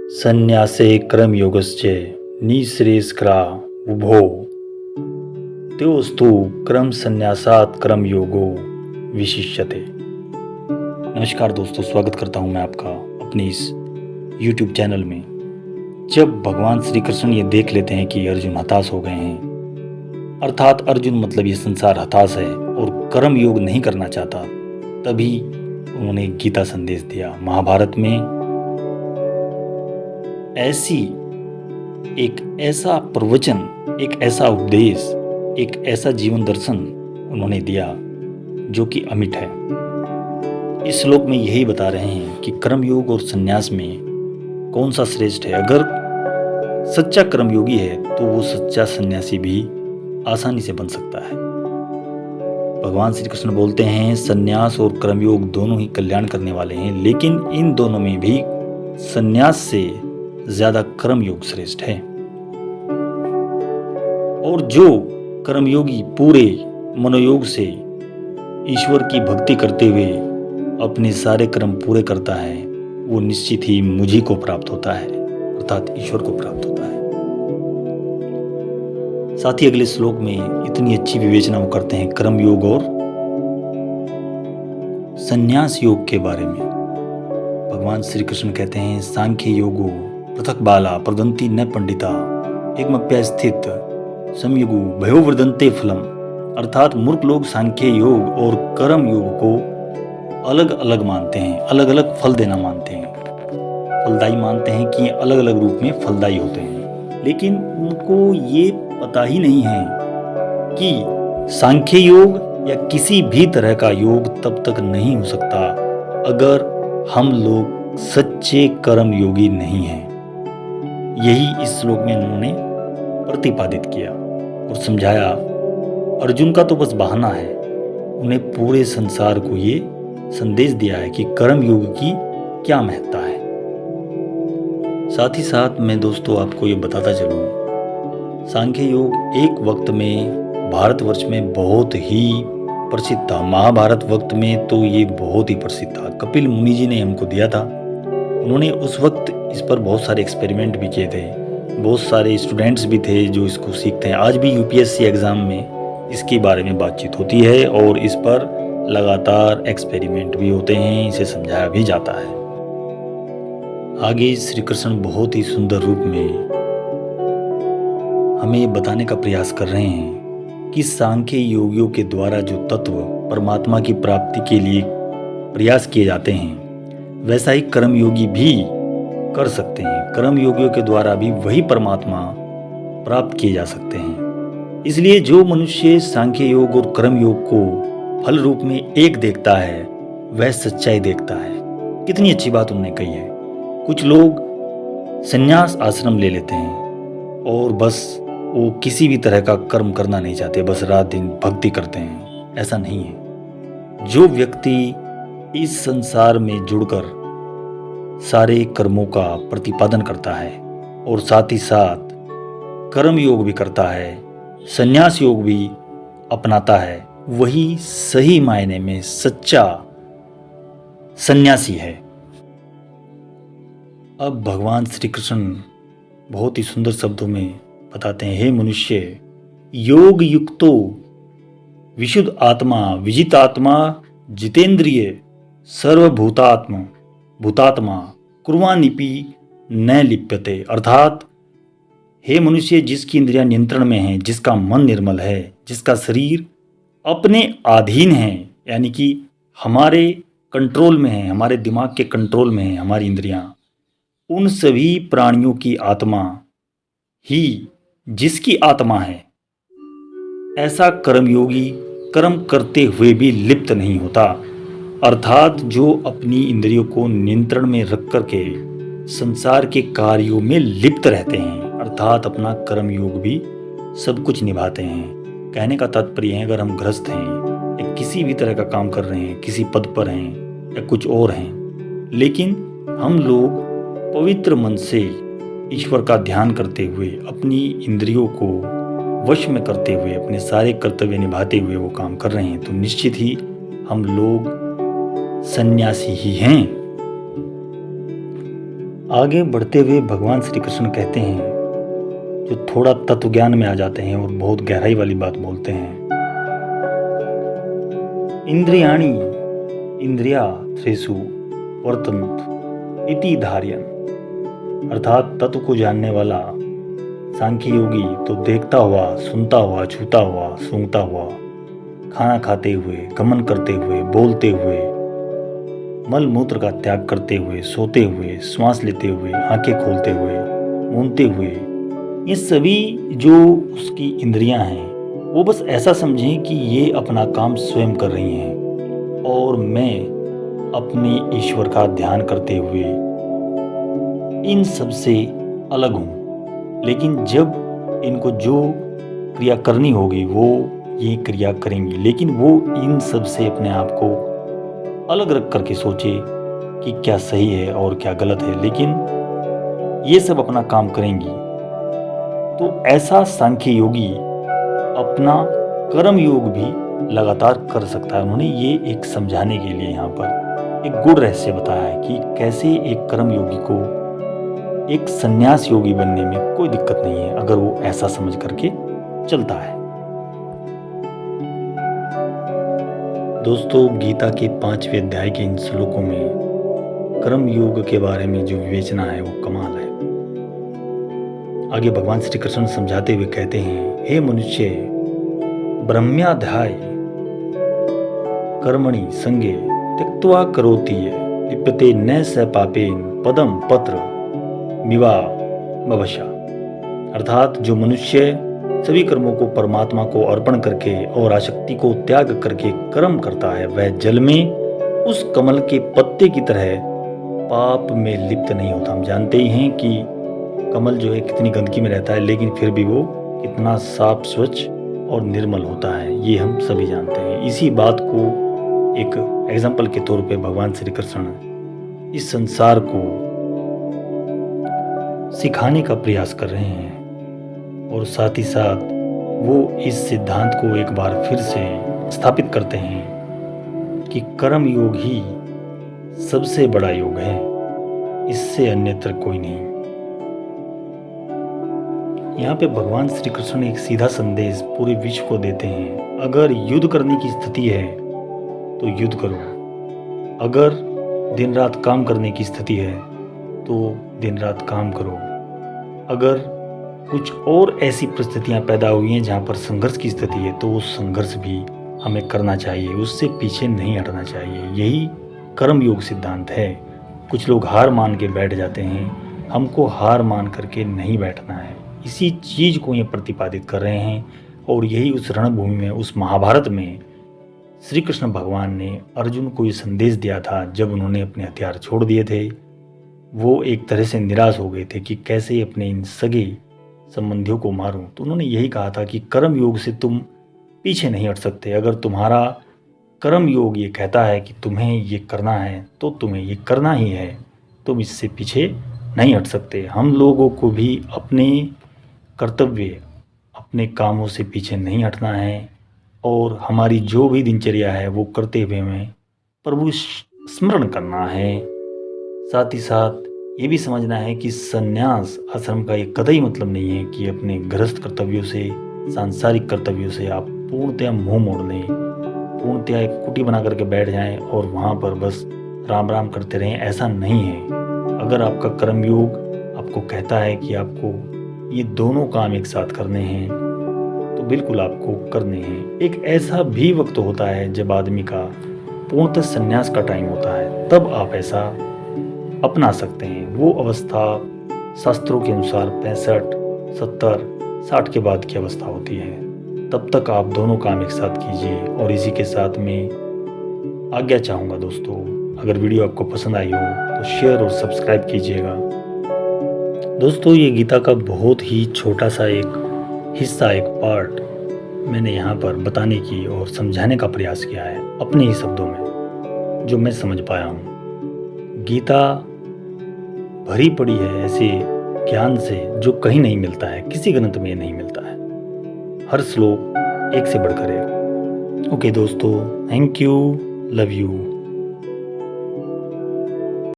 संन्यासे कर्मयोगस्य निःश्रेयस्करा उभो त्योस्तु क्रम संन्यासात् कर्मयोगो विशिष्यते। नमस्कार दोस्तों, स्वागत करता हूं मैं आपका अपने इस YouTube चैनल में। जब भगवान श्री कृष्ण ये देख लेते हैं कि अर्जुन हताश हो गए हैं, अर्थात अर्जुन मतलब ये संसार हताश है और कर्म योग नहीं करना चाहता, तभी उन्होंने गीता संदेश दिया। महाभारत में एक ऐसा प्रवचन, एक ऐसा उपदेश, एक ऐसा जीवन दर्शन उन्होंने दिया जो कि अमिट है। इस श्लोक में यही बता रहे हैं कि कर्मयोग और संन्यास में कौन सा श्रेष्ठ है। अगर सच्चा कर्मयोगी है तो वो सच्चा सन्यासी भी आसानी से बन सकता है। भगवान श्री कृष्ण बोलते हैं संन्यास और कर्मयोग दोनों ही कल्याण करने वाले हैं, लेकिन इन दोनों में भी संन्यास से ज्यादा कर्मयोग श्रेष्ठ है। और जो कर्मयोगी पूरे मनोयोग से ईश्वर की भक्ति करते हुए अपने सारे कर्म पूरे करता है, वो निश्चित ही मुझी को प्राप्त होता है, अर्थात ईश्वर को प्राप्त होता है। साथ ही अगले श्लोक में इतनी अच्छी विवेचना वो करते हैं कर्मयोग और संन्यास योग के बारे में। भगवान श्री कृष्ण कहते हैं सांख्य योगो पृथक बाला प्रदंती न पंडिता एकमप्य स्थित संयुगु भयो वृदंते फलम। अर्थात मूर्ख लोग सांख्य योग और कर्म योग को अलग अलग मानते हैं, अलग अलग फल देना मानते हैं, फलदायी मानते हैं कि अलग अलग रूप में फलदायी होते हैं। लेकिन उनको ये पता ही नहीं है कि सांख्य योग या किसी भी तरह का योग तब तक नहीं हो सकता अगर हम लोग सच्चे कर्म योगी नहीं हैं। यही इस श्लोक में उन्होंने प्रतिपादित किया और समझाया। अर्जुन का तो बस बहाना है, उन्हें पूरे संसार को ये संदेश दिया है कि कर्म योग की क्या महत्ता है। साथ ही साथ मैं दोस्तों आपको ये बताता चलूं, सांख्य योग एक वक्त में भारतवर्ष में बहुत ही प्रसिद्ध था। महाभारत वक्त में तो ये बहुत ही प्रसिद्ध था। कपिल मुनि जी ने हमको दिया था। उन्होंने उस वक्त इस पर बहुत सारे एक्सपेरिमेंट भी किए थे, बहुत सारे स्टूडेंट्स भी थे जो इसको सीखते हैं। आज भी यूपीएससी एग्ज़ाम में इसके बारे में बातचीत होती है और इस पर लगातार एक्सपेरिमेंट भी होते हैं, इसे समझाया भी जाता है। आगे श्री कृष्ण बहुत ही सुंदर रूप में हमें ये बताने का प्रयास कर रहे हैं कि सांख्य योगियों के द्वारा जो तत्व परमात्मा की प्राप्ति के लिए प्रयास किए जाते हैं, वैसा ही कर्मयोगी भी कर सकते हैं। कर्मयोगियों के द्वारा भी वही परमात्मा प्राप्त किए जा सकते हैं। इसलिए जो मनुष्य सांख्य योग और कर्म योग को फल रूप में एक देखता है, वह सच्चाई देखता है। कितनी अच्छी बात उन्होंने कही है। कुछ लोग संन्यास आश्रम ले लेते हैं और बस वो किसी भी तरह का कर्म करना नहीं चाहते, बस रात दिन भक्ति करते हैं। ऐसा नहीं है। जो व्यक्ति इस संसार में जुड़कर सारे कर्मों का प्रतिपादन करता है और साथ ही साथ कर्म योग भी करता है, संन्यास योग भी अपनाता है, वही सही मायने में सच्चा सन्यासी है। अब भगवान श्री कृष्ण बहुत ही सुंदर शब्दों में बताते हैं, हे मनुष्य, योग युक्तो विशुद्ध आत्मा विजित आत्मा जितेंद्रिय भूतात्मा कुर्वानिपि न लिप्यते। अर्थात हे मनुष्य, जिसकी इंद्रियां नियंत्रण में हैं, जिसका मन निर्मल है, जिसका शरीर अपने अधीन है, यानी कि हमारे कंट्रोल में है, हमारे दिमाग के कंट्रोल में है हमारी इंद्रियां, उन सभी प्राणियों की आत्मा ही जिसकी आत्मा है, ऐसा कर्मयोगी कर्म करते हुए भी लिप्त नहीं होता। अर्थात जो अपनी इंद्रियों को नियंत्रण में रख कर के संसार के कार्यों में लिप्त रहते हैं, अर्थात अपना कर्म योग भी सब कुछ निभाते हैं। कहने का तात्पर्य है, अगर हम गृहस्थ हैं या किसी भी तरह का काम कर रहे हैं, किसी पद पर हैं या कुछ और हैं, लेकिन हम लोग पवित्र मन से ईश्वर का ध्यान करते हुए अपनी इंद्रियों को वश में करते हुए अपने सारे कर्तव्य निभाते हुए वो काम कर रहे हैं, तो निश्चित ही हम लोग सन्यासी ही हैं। आगे बढ़ते हुए भगवान श्री कृष्ण कहते हैं, जो थोड़ा तत्व ज्ञान में आ जाते हैं और बहुत गहराई वाली बात बोलते हैं। इंद्रियाणि इंद्रिया थ्रेसु वर्तन्त इति धार्यन्, अर्थात तत्व को जानने वाला सांख्य योगी तो देखता हुआ, सुनता हुआ, छूता हुआ, सूंघता हुआ, खाना खाते हुए, गमन करते हुए, बोलते हुए, मल मूत्र का त्याग करते हुए, सोते हुए, श्वास लेते हुए, आंखें खोलते हुए, मूंदते हुए, ये सभी जो उसकी इंद्रियां हैं वो बस ऐसा समझें कि ये अपना काम स्वयं कर रही हैं और मैं अपने ईश्वर का ध्यान करते हुए इन सब से अलग हूँ। लेकिन जब इनको जो क्रिया करनी होगी वो ये क्रिया करेंगी, लेकिन वो इन सब से अपने आप को अलग रख करके सोचे कि क्या सही है और क्या गलत है, लेकिन ये सब अपना काम करेंगी। तो ऐसा सांख्य योगी अपना कर्म योग भी लगातार कर सकता है। उन्होंने ये एक समझाने के लिए यहाँ पर एक गूढ़ रहस्य बताया है कि कैसे एक कर्म योगी को एक संन्यास योगी बनने में कोई दिक्कत नहीं है अगर वो ऐसा समझ करके चलता है। दोस्तों, गीता के 5वें अध्याय के इन श्लोकों में कर्म योग के बारे में जो विवेचना है वो कमाल है। आगे भगवान श्री कृष्ण समझाते हुए कहते हैं, हे मनुष्य, ब्रह्म्याध्याय कर्मणि संगे त्यक्त्वा करोति लिप्यते न स पापेन पदम पत्र विवाह। अर्थात जो मनुष्य सभी कर्मों को परमात्मा को अर्पण करके और आसक्ति को त्याग करके कर्म करता है, वह जल में उस कमल के पत्ते की तरह पाप में लिप्त नहीं होता। हम जानते ही हैं कि कमल जो है कितनी गंदगी में रहता है, लेकिन फिर भी वो कितना साफ, स्वच्छ और निर्मल होता है, ये हम सभी जानते हैं। इसी बात को एक एग्जाम्पल के तौर पे भगवान श्री कृष्ण इस संसार को सिखाने का प्रयास कर रहे हैं और साथ ही साथ वो इस सिद्धांत को एक बार फिर से स्थापित करते हैं कि कर्म योग ही सबसे बड़ा योग है, इससे अन्यत्र कोई नहीं। यहाँ पे भगवान श्री कृष्ण एक सीधा संदेश पूरे विश्व को देते हैं, अगर युद्ध करने की स्थिति है तो युद्ध करो, अगर दिन रात काम करने की स्थिति है तो दिन रात काम करो, अगर कुछ और ऐसी परिस्थितियां पैदा हुई हैं जहां पर संघर्ष की स्थिति है तो वो संघर्ष भी हमें करना चाहिए, उससे पीछे नहीं हटना चाहिए। यही कर्म योग सिद्धांत है। कुछ लोग हार मान के बैठ जाते हैं, हमको हार मान करके नहीं बैठना है। इसी चीज़ को ये प्रतिपादित कर रहे हैं और यही उस रणभूमि में, उस महाभारत में श्री कृष्ण भगवान ने अर्जुन को ये संदेश दिया था जब उन्होंने अपने हथियार छोड़ दिए थे। वो एक तरह से निराश हो गए थे कि कैसे अपने इन सगे संबंधियों को मारूं। तो उन्होंने यही कहा था कि कर्म योग से तुम पीछे नहीं हट सकते। अगर तुम्हारा कर्म योग ये कहता है कि तुम्हें ये करना है तो तुम्हें ये करना ही है, तुम इससे पीछे नहीं हट सकते। हम लोगों को भी अपने कर्तव्य, अपने कामों से पीछे नहीं हटना है और हमारी जो भी दिनचर्या है वो करते हुए हमें प्रभु स्मरण करना है। साथ ही साथ ये भी समझना है कि संन्यास आश्रम का ये कतई मतलब नहीं है कि अपने गृहस्थ कर्तव्यों से, सांसारिक कर्तव्यों से आप पूर्णतया मुंह मोड़ लें, पूर्णतया एक कुटी बना करके बैठ जाएं और वहाँ पर बस राम राम करते रहें। ऐसा नहीं है। अगर आपका कर्म योग आपको कहता है कि आपको ये दोनों काम एक साथ करने हैं तो बिल्कुल आपको करने हैं। एक ऐसा भी वक्त होता है जब आदमी का पूर्णतः संन्यास का टाइम होता है, तब आप ऐसा अपना सकते हैं। वो अवस्था शास्त्रों के अनुसार 65, 70, 60 के बाद की अवस्था होती है। तब तक आप दोनों काम एक साथ कीजिए। और इसी के साथ में आज्ञा चाहूँगा दोस्तों, अगर वीडियो आपको पसंद आई हो तो शेयर और सब्सक्राइब कीजिएगा। दोस्तों, ये गीता का बहुत ही छोटा सा एक हिस्सा, एक पार्ट मैंने यहाँ पर बताने की और समझाने का प्रयास किया है अपने ही शब्दों में, जो मैं समझ पाया हूँ। गीता भरी पड़ी है ऐसे ज्ञान से जो कहीं नहीं मिलता है, किसी ग्रंथ में नहीं मिलता है। हर श्लोक एक से बढ़कर एक। ओके दोस्तों, थैंक यू, लव यू।